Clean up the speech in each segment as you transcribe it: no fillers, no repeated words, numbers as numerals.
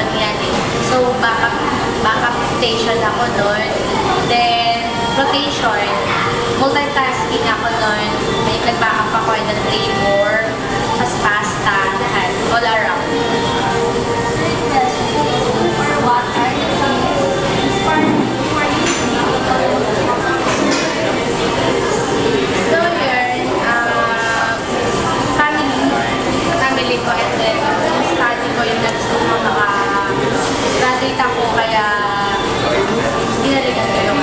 station yan eh. So, backup station ako doon. Then, rotation. Multitasking ako doon. May nag-backup ako and then labor, tas pasta, lahat. All around. What are the things inspired for you? So, yun, family ko and then yung study ko yung gusto ko maka-graduate ako kaya dinaligan ko yung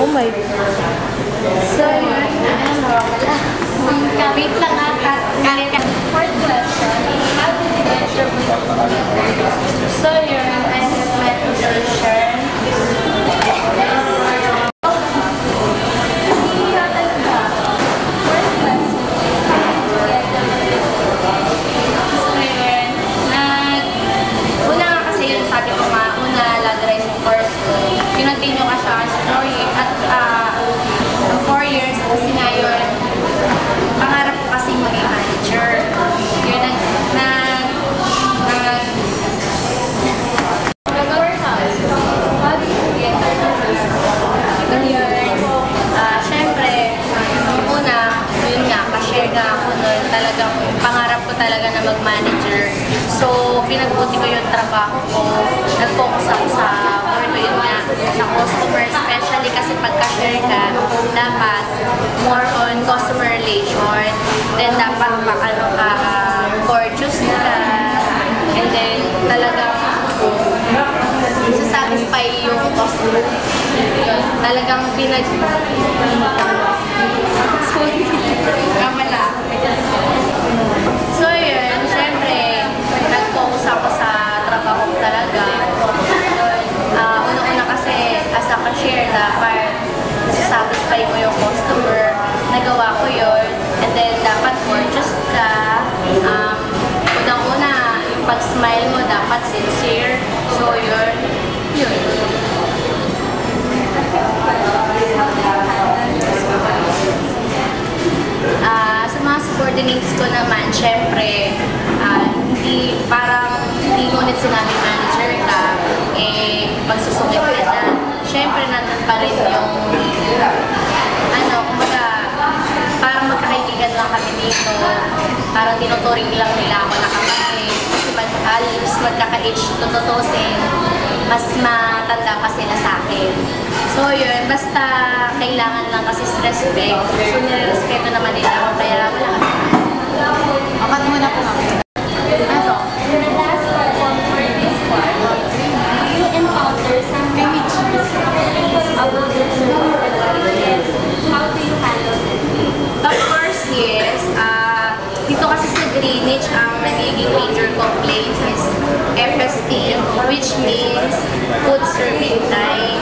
Oh my God. So, yun, wait lang ata. Fourth question. How did you get your So, yun, I have my position. Pinag-continue ka siya as 4 years at 4 years kasi nga yun, pangarap ko kasi maging manager. Yun, syempre, una, yun nga, pa-share nga ako nun, talagang pangarap ko talaga na mag-manager. So, pinagbuti ko yung trabaho ko, nag-focus ako sa yun nga, sa customer, especially kasi pagka-share ka, dapat more on customer relation, then dapat gorgeous ka, and then talagang sasatisfy yung customer. Yun, talagang kamala. So yun, syempre, nag-focus ako sa trabaho ko talaga. Una-una kasi as a cashier, dapat sasatisfy mo yung customer. Nagawa ko yun. And then, dapat gorgeous ka. Unang-una, yung pag-smile mo, dapat sincere. So, yun. Sa mga subordinates ko naman, syempre, hindi ngunit sinabi manager ka, pagsusungit ka na. Syempre, nandun pa rin yung, kumbaga, parang magkakaibigan lang kami dito. Parang tinuturing lang nila ako na kapatid. Kasi halos magkaka-age tututusin, mas matanda pa sila sa akin. So yun, basta kailangan lang kasi respect. So nire-respeto naman nila ako, kaya wala. Akat muna po kami. Of course, yes. Dito kasi sa Greenwich, ang nagiging major complaint is FST, which means food serving time.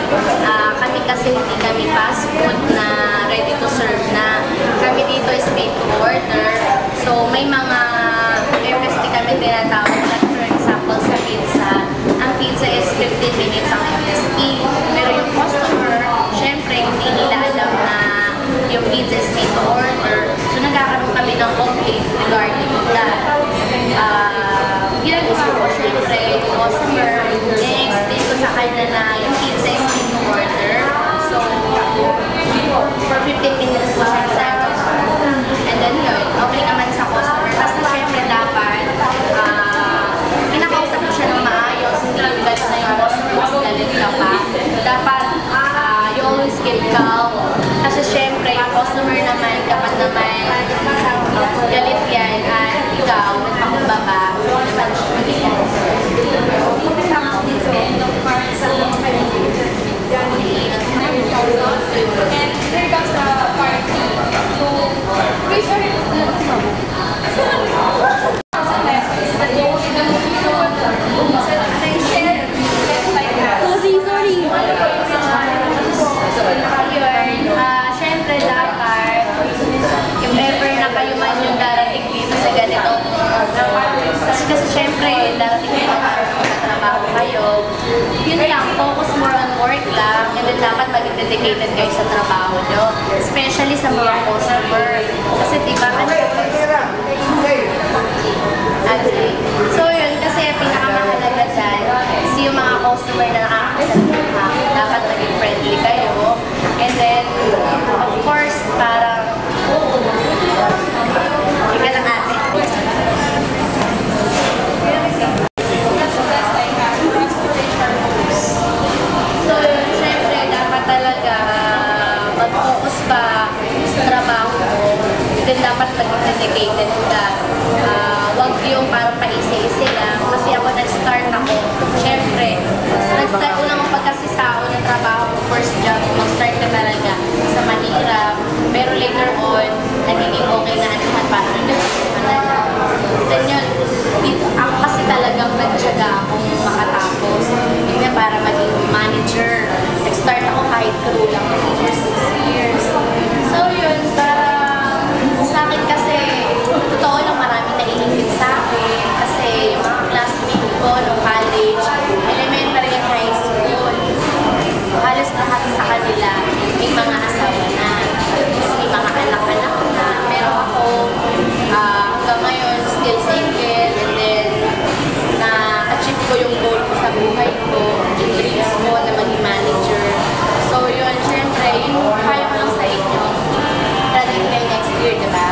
Kami kasi hindi kami fast food na ready to serve na. Kami dito is made to order. So, may mga FST kami tinatawag. Like for example, sa pizza. Ang pizza is 15 minutes ang FST. Pero yung customer, syempre, hindi nila alam na yung pizza is made to order. So, nagkakaroon kami ng complaint regarding that. Ginagawa ko, syempre, yung customer, i-explain ko sa kanya na yung pizza is made to order. So, for 15 minutes po siya sa and then yun, okay naman sa customer. Kasi syempre, dapat kinakausap mo siya ng maayos. Hindi yung galit na yung customer, mas galit ka pa. Dapat, you always keep calm. Kasi syempre, yung customer naman, kapag naman galit yan, at ikaw, nagpakumbaba, naman siya magiging. And here comes the party. So, which are syempre dapat, if ever na kayo man yung darating dito sa ganito, kasi syempre, darating kayo magtatrabaho kayo, yun lang, focus more on work lang, and then dapat maging dedicated kayo sa trabaho nyo, especially sa mga customer. Kasi diba, dedicated to that. Wag yung parang paisa-isa lang. Kasi ako nag-start ako. Siyempre, nag-start ko lang pagkasisao ng trabaho ko, first job, mag-start ka talaga sa mahirap. Pero later on, nagiging okay na ang lahat para then yun, ako kasi talagang nagtyaga akong makatapos. Yun na para maging manager. Nag-start ako kahit crew lang ako for 6 years. So yun, sa akin kasi, totoo lang maraming naiingit sa akin. Kasi yung mga classmates ko no college, elementary and high school, halos lahat sa kanila may mga asawa na. May mga anak-anak na. Meron ako hanggang ngayon still single, and then na-achieve ko yung goal ko sa buhay ko, yung dreams ko na maging manager. So yun, syempre, yung kaya ko lang sa inyo, graduate kayo next year, diba?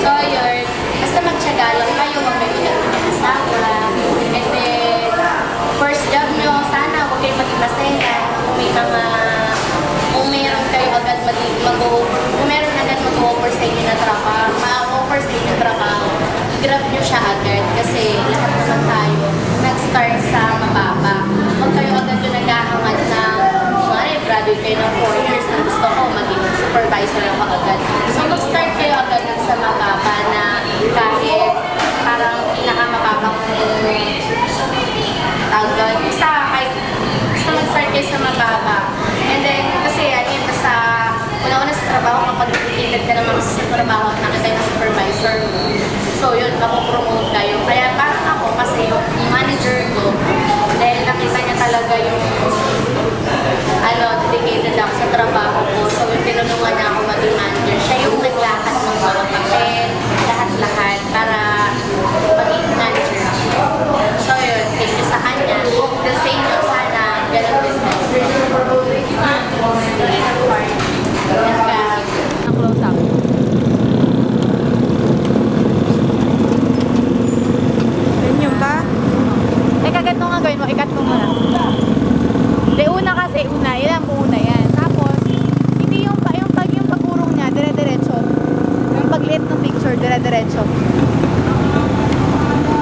So yun, basta magtyaga lang kayo, huwag kayo nag-asawa, and then first job nyo, sana huwag kayo maging masaya. Kung meron kayo agad kung meron agad mag-offer sa inyo na trabaho, ma-offer sa inyo trabaho, grab nyo siya agad kasi lahat naman tayo nag-start sa mababa. Huwag kayo agad yung naghahangad na graduate kayo ng 4 years na gusto ko maging supervisor ako agad. So mag-start kayo agad sa mababa na kahit parang pinakamababa agad. Basta mag-start kayo sa mababa. And then, kasi basta una-una sa trabaho, kapag dedicated ka naman sa trabaho at nakita yung supervisor mo. So yun, mapopromote kayo. Kaya parang ako, kasi yung manager ko, dahil nakita niya talaga yung dedicated ako sa trabaho ko. So yung tinulungan niya ako maging manager. Siya yung naglahat ng mga papel, lahat-lahat para maging manager ako. So yun, thank you sa kanya. The same yung sana, ganun din na. Close up. Ganyan ba? Kagat mo nga gawin mo, ikat mo muna. De una kasi, yan ang una yan. Tapos, hindi yung pag-urong niya, dire-diretso. Yung pagliit ng picture, dire-diretso.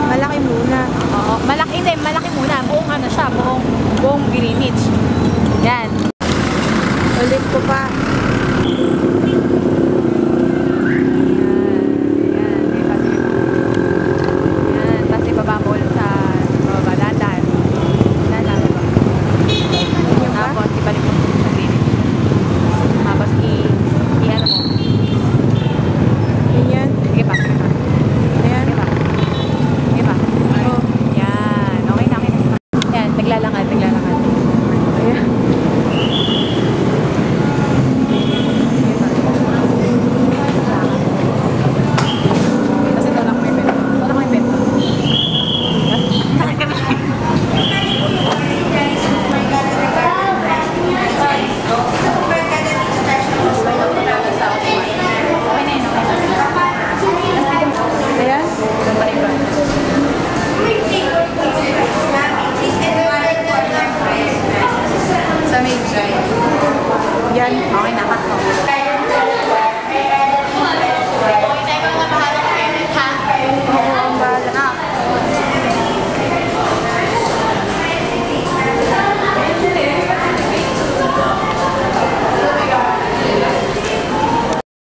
Malaki muna. Oo, malaki muna. Buong ano siya, buong Greenwich. Yan. Ulit ko pa.